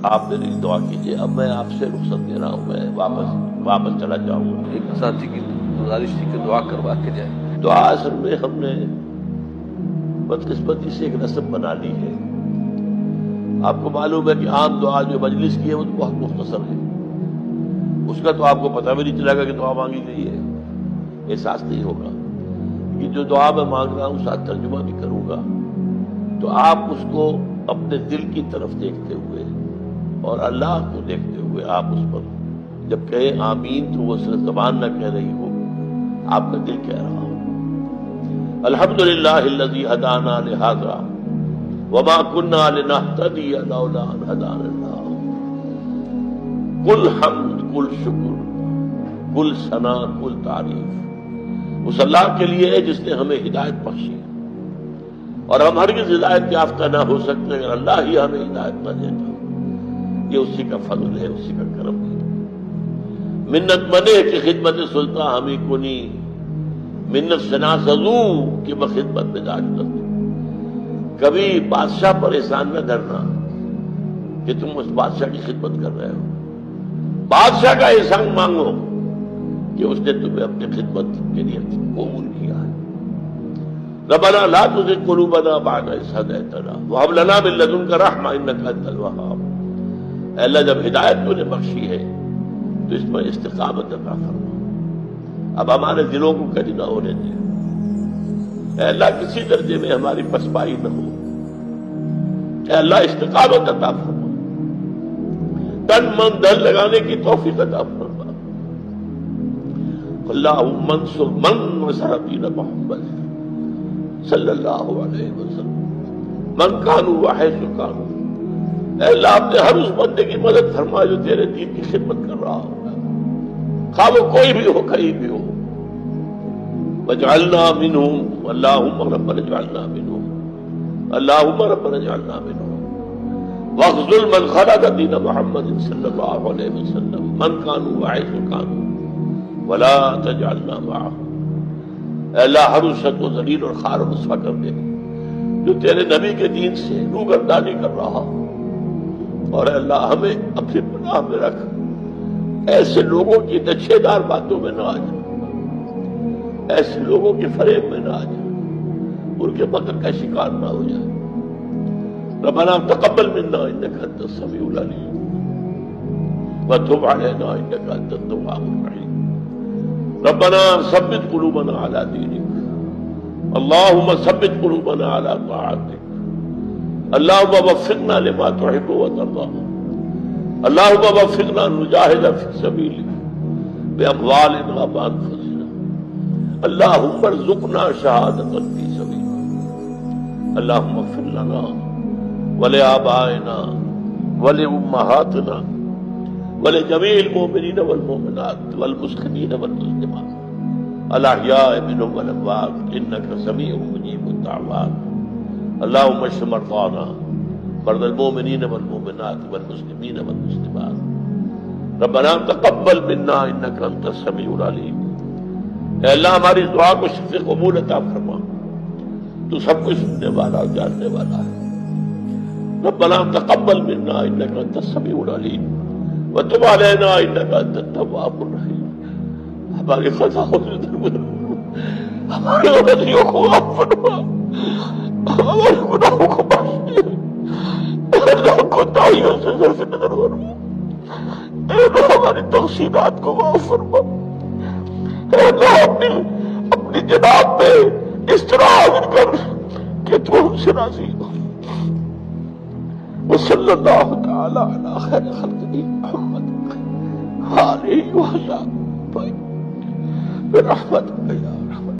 آپ میری دعا کیجیے. اب میں آپ سے رخصت دے رہا ہوں، میں واپس چلا جاؤں گا. ایک ساتھی کی گزارش تھی کہ دعا کروا کے جائیں. دعا اصل میں ہم نے بدقسمتی سے ایک رسم بنا لی ہے. آپ کو معلوم ہے کہ عام دعا جو مجلس کی ہے وہ تو بہت مختصر ہے، اس کا تو آپ کو پتہ بھی نہیں چلے گا کہ دعا مانگی گئی ہے، احساس نہیں ہوگا. کہ جو دعا میں مانگ رہا ہوں ساتھ ترجمہ بھی کروں گا، تو آپ اس کو اپنے دل کی طرف دیکھتے ہوئے اور اللہ کو دیکھتے ہوئے آپ اس پر جب کہے آمین تو وہ صرف زبان نہ کہہ رہی ہو، آپ کا دل کہہ رہا ہو. الحمدللہ الذی ہدانا لہذا وما كنا لنهتدی لولا ان ہدانا اللہ. کل حمد، کل شکر، کل ثنا، کل تعریف اس اللہ کے لیے ہے جس نے ہمیں ہدایت بخشی، اور ہم ہرگز ہدایت یافتہ نہ ہو سکتے اگر اللہ ہی ہمیں ہدایت نہ دیتا. یہ اسی کا فضل ہے، اسی کا کرم ہے. منت منے کی خدمت سلطان ہمیں کنی، منت سنا سزو کہ بخدمت میں داخل. کبھی بادشاہ پر احسان نہ کرنا کہ تم اس بادشاہ کی خدمت کر رہے ہو. بادشاہ کا احسان مانگو کہ اس نے تمہیں اپنی خدمت کے لیے قبول کیا ہے. ربنا لا تزغ قلوبنا بعد إذ هديتنا وهب لنا من لدنك رحمة إنك أنت الوهاب. اے اللہ جب ہدایت تو نے بخشی ہے تو اس پر استقامت عطا فرما. اب ہمارے دلوں کو کج نہ ہونے دے. اے اللہ کسی درجے میں ہماری پسپائی نہ ہو. اے اللہ استقامت عطا فرما، تن من دل لگانے کی توفیق عطا فرما. اللہم انصر من نصر دین محمد صلی اللہ علیہ وسلم من کانوا وحیث کانوا. اے اللہ اپنے ہر اس بندے کی مدد فرما جو تیرے دین کی خدمت کر رہا ہو، خواہ وہ کوئی بھی ہو کہیں بھی ہو. وجعلنا منہم اللہم ربنا اجعلنا منہم اللہم ربنا اجعلنا منہم واخذل من خلق دین محمد صلی اللہ علیہ وسلم من کانوا وحیث کانوا ولا تجعلنا معهم. اے اللہ ہر اس شخص کو ذلیل اور خوار و رسوا کر دے جو تیرے نبی کے دین سے روگردانی کر رہا ہو. اور اے اللہ ہمیں اپنی پناہ میں رکھ، ایسے لوگوں کی نچھے دار باتوں میں نہ آ جائے، ایسے لوگوں کے فریب میں نہ آ جائے، ان کے مکر کا شکار نہ ہو جائے. ربنا تقبل منا انک انت السمیع العلیم وتب علینا انک انت التواب الرحیم. ربنا ثبت قلوبنا على دینک اللہم ثبت قلوبنا على طاعتک. اللہم وفقنا لما تحب وترضى. اللہم وفقنا نجاہد فی سبیلک باموالنا وانفسنا. اللہم ارزقنا شہادۃ فی سبیلک. اللہم اغفر لنا ولآبائنا ولأمہاتنا ولجمیع المؤمنین والمؤمنات والمسلمین والمسلمات الاحیاء منهم والاموات انک سمیع مجیب الدعوات. اللہم اشف مرضانا مرضى المؤمنین والمؤمنات والمسلمین والمسلمات. ربنا تقبل منا انک انت السمیع العلیم. اے اللہ ہماری دعا کو شفع قبول عطا فرما، تو سب کچھ سننے والا اور جاننے والا ہے. ربنا تقبل منا انک انت السمیع العلیم وتب علینا انک انت التواب الرحیم. ہماری خطاؤں سے درگزر، ہماری غلطیوں کو معاف فرما، ہمارے گناہوں کو بخش دے. اللہ کوتاہیوں سے صرف نظر فرما. اے اللہ ہماری تقصیرات کو معاف فرما. اے اللہ اپنی جناب میں اس طرح حاضر کر کہ تو ہم سے راضی ہو. وصلی اللہ تعالی علی خیر خلقہ محمد وآلہ وصحبہ برحمتک یا